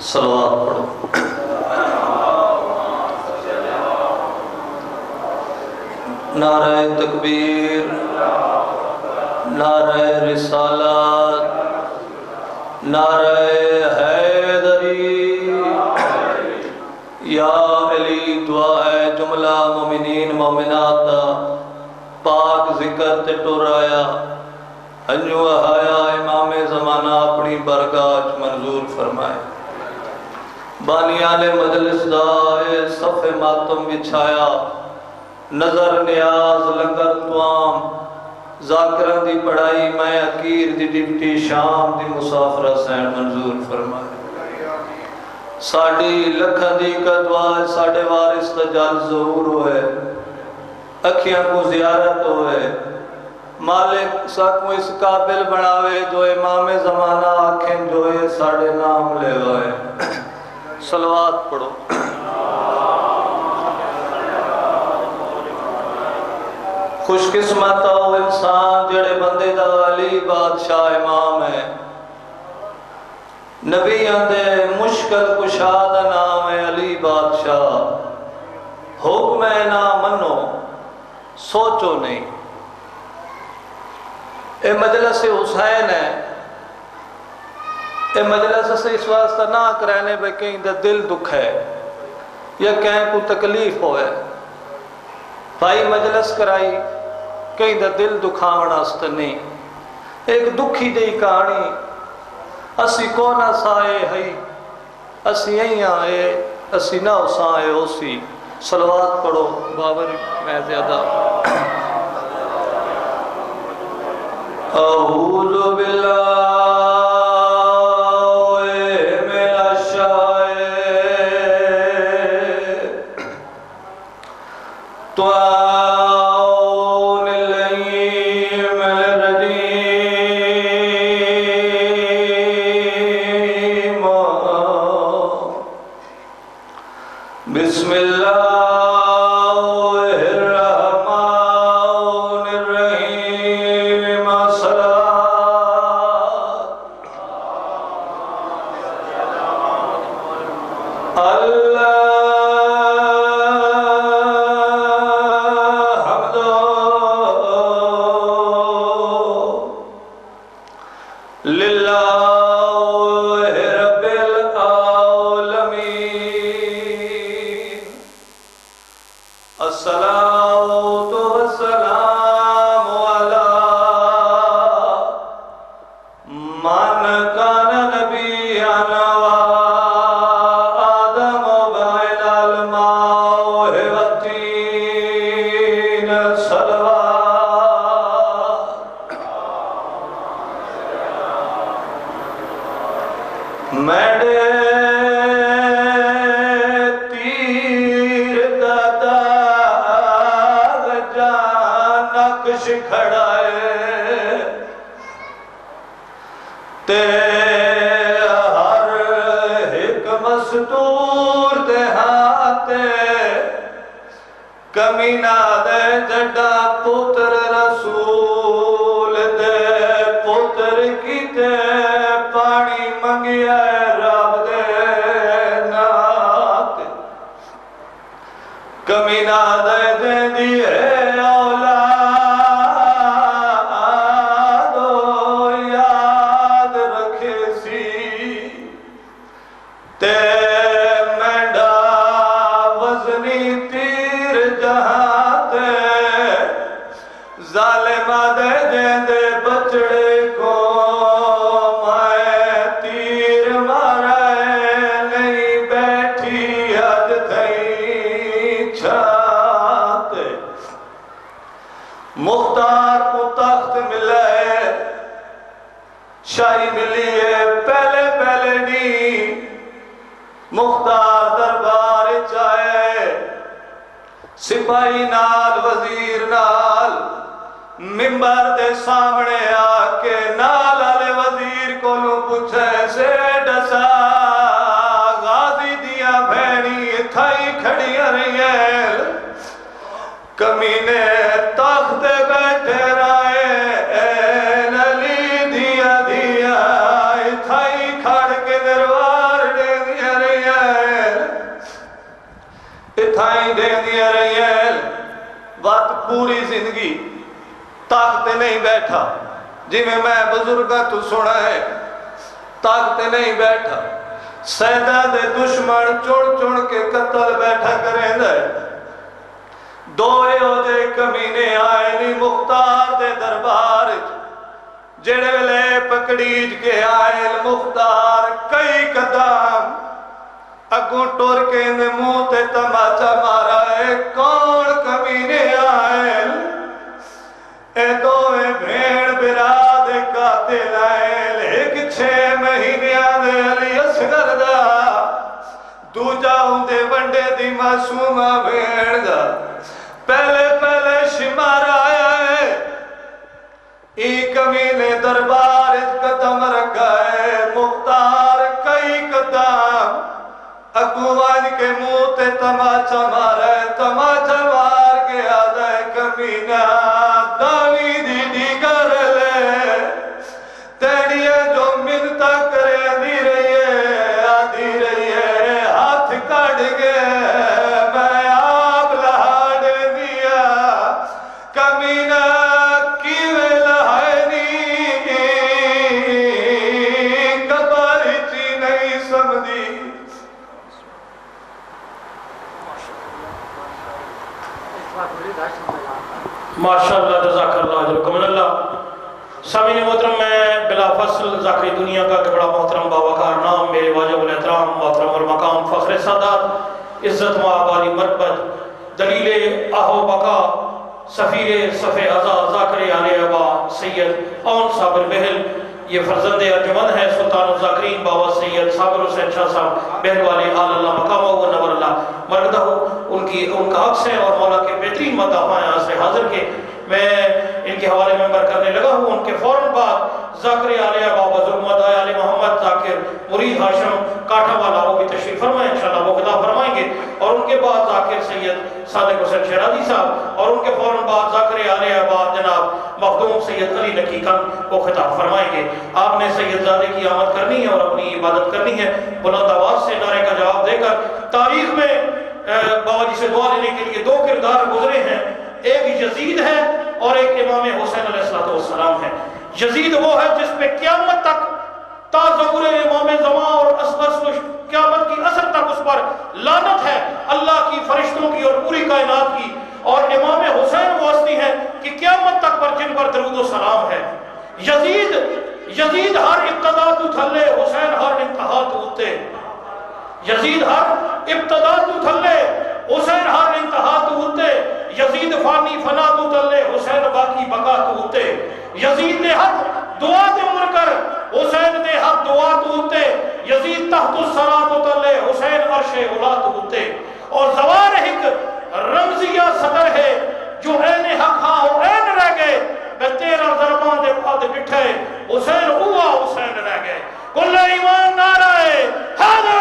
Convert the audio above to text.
صلوات پڑھو۔ نعرہ تکبیر، نعرہ رسالت، نعرہ حیدری، یا علی دعا ہے جملہ مومنین مومنات پاک ذکر تے ٹر آیا ہنجو آیا امام زمانہ اپنی برگاہ منظور فرمائے۔ بانیان مجلس دائے صف ماتم بچھایا، نظر نیاز لنگر توام ذاکران دی پڑھائی میں اکیر دی ڈپٹی شام دی مسافرہ سین منظور فرمائے۔ ساڑی لکھن دی کا دعا ساڑے وارث تجال ظہور ہوئے، اکھیاں کو زیارت ہوئے، مالک ساکو اس قابل بناوے جو امام زمانہ آنکھیں جوئے ساڑے نام لے ہوئے۔ صلوات پڑھو۔ خوش قسمت ہو انسان جڑے بندے دا علی بادشاہ امام ہے، نبی اندے مشکل کشاد نام ہے علی بادشاہ، حکم نہ منو سوچو نہیں۔ اے مجلس حسین ہے، اے مجلس سے اس واسطہ نہ کرانے بے کہیں دا دل دکھ ہے یا کہیں کو تکلیف ہوئے، بھائی مجلس کرائی کہیں دا دل دکھاونا است نہیں۔ ایک دکھی دی کہانی اسی کونا سائے ہی، اسی یہیں آئے اسی نہ اسائے اسی۔ صلوات پڑھو بابر میں زیادہ۔ اعوذ باللہ من الشیطان الرجیم بسم اللہ کمینہ دے جڑا پتر رسول دے پتر کی تے پانی منگیا رب دے نات کمینہ دے دے دیئے اولاد یاد رکھے سی تے مختار کو تخت ملا ہے، شاہی ملی ہے پہلے پہلے نہیں، مختار دربار چاہے سپاہی نال وزیر نال ممبر دے سامنے آکے نال آلے وزیر کو نو پوچھے سے ڈسا غازی دیا بھینی تھائی کھڑی رہی ہے کمینے تخت بیٹھے رائے علی دیا دیا تھائی کھڑ کے دربار دے دیا وقت پوری زندگی طاقت نہیں بیٹھا جی میں بزرگاں تو سنا ہے طاقت نہیں بیٹھا سیدہ دے دشمن چڑ کے قتل بیٹھا کریں دے دوئے ہو جے کمینے آئے نی مختار دے دربار جڑے لے پکڑیج کے آئے مختار کئی قدم اگوں ٹور کے منہ تے تماچا مارا ہے کون کمینے آئے اے دوئے بھیڑ براد قاتل آئے لیک 6 مہینے آدھے علی اصغر دا دوجا ہوندے ونڈے دی معصومہ بھیڑ دا پہلے شمار آیا ہے ای کمینے دربار قدم رکھا ہے مختار کئی قدم اگوان کے منہ تے تماچا مارا ہے تماچا مار کے آدھا ہے کمینہ داوی دی کر لے تیڑیے جو منتا کرے آدھی رہی ہے ہاتھ کڑ گئے میں آپ لہاڑ دیا کمینہ کیوے لہائنی کباری چی نہیں سمجھی ماشاءاللہ جزاک اللہ اجرکم اللہ سامعین محترم میں بلا فصل ذاکر دنیا کا کہ بڑا محترم باوقار نام میرے واجب الاحترام محترم المقام فخر سادات عزت معابالی مربت دلیل آہو بقا سفیر صفِ عزا ذاکر آل ابا سید اون صابر بہل یہ فرزند ارجمند ہے سلطان الذاکرین بابا سید صابر حسین شاہ صاحب بہل والے آل اللہ مقامہ و نور اللہ مردہ ان کا عکس ہے اور مولا کے بہترین مدافع یہاں سے حاضر کے میں ان کے حوالے ممبر کرنے لگا ہوں ان کے فوراً بعد ذاکر آل ابا بزرگ مدعی آل محمد ذاکر مرید ہاشم کاٹھا والا وہ بھی تشریف فرمائیں انشاءاللہ وہ خطاب فرمائیں گے اور ان کے بعد ذاکر سید صادق حسین شیرازی صاحب اور ان کے فوراً بعد ذاکر آل ابا جناب مخدوم سید علی نقی خان وہ خطاب فرمائیں گے آپ نے سید زادے کی آمد کرنی ہے اور اپنی عبادت کرنی ہے بلند آواز سے نعرے کا جواب دے کر تاریخ میں بابا جی سے دعا لینے کے لیے 2 کردار گزرے ہیں ایک یزید ہے اور ایک امام حسین علیہ السلام ہے یزید وہ ہے جس پہ قیامت تک تا ظہور امام زمان اور اصغر قیامت کی اثر تک اس پر لعنت ہے اللہ کی فرشتوں کی اور پوری کائنات کی اور امام حسین وہ ہستی ہے کہ قیامت تک پر جن پر درود و سلام ہے یزید ہر ابتدا تو تھلے حسین ہر انتہا تو اتے یزید ہر ابتدا تو تھلے حسین ہر انتہا تو اتے یزید فانی فنا تو تلے حسین باقی بقا تو اتے یزید دے حق دعا تے عمر کر حسین دے حق دعا تو اتے یزید تحت السرا تو تلے حسین عرش اولا تو اتے اور زوار ایک رمزیہ صدر ہے جو این حق ہاں اور این رہ گئے بے 13 ضربان دے بعد بٹھے حسین ہوا حسین رہ گئے کل ایمان نعرہ ہے حیدر